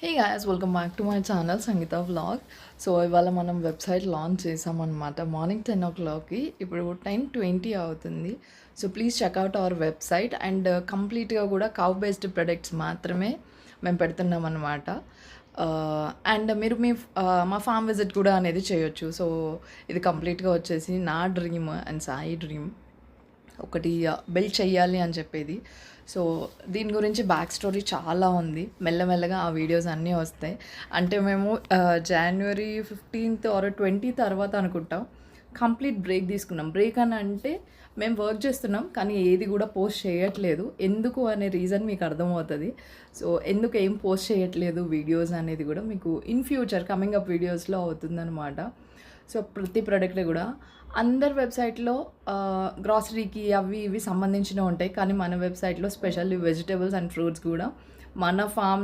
Hey guys, welcome back to my channel Sangeetha vlog. So ఇవాళ మనం website launch చేసామన్నమాట morning 10 o'clockకి. ఇప్పుడు 10:20 అవుతుంది. So please check out our website. And కంప్లీట్గా కూడా కౌ బేస్డ్ ప్రొడక్ట్స్ మాత్రమే మేము పెడుతున్నాం అనమాట. అండ్ మీరు మా ఫామ్ విజిట్ కూడా అనేది చేయొచ్చు. సో ఇది కంప్లీట్గా వచ్చేసి నా డ్రీమ్ అండ్ సాయి డ్రీమ్ ఒకటి బిల్డ్ చెయ్యాలి అని చెప్పేది. సో దీని గురించి బ్యాక్ స్టోరీ చాలా ఉంది. మెల్లమెల్లగా ఆ వీడియోస్ అన్నీ వస్తాయి. అంటే మేము January 15th ఆర్ 20 తర్వాత అనుకుంటాం కంప్లీట్ బ్రేక్ తీసుకున్నాం. బ్రేక్ అని అంటే మేము వర్క్ చేస్తున్నాం కానీ ఏది కూడా పోస్ట్ చేయట్లేదు. ఎందుకు అనే రీజన్ మీకు అర్థమవుతుంది. సో ఎందుకు ఏం పోస్ట్ చేయట్లేదు వీడియోస్ అనేది కూడా మీకు ఇన్ ఫ్యూచర్ కమింగ్ అప్ వీడియోస్లో అవుతుందన్నమాట. సో ప్రతి ప్రోడక్ట్ కూడా అందరి వెబ్సైట్లో గ్రాసరీకి అవి ఇవి సంబంధించినవి ఉంటాయి. కానీ మన వెబ్సైట్లో స్పెషల్లీ వెజిటేబుల్స్ అండ్ ఫ్రూట్స్ కూడా మన ఫామ్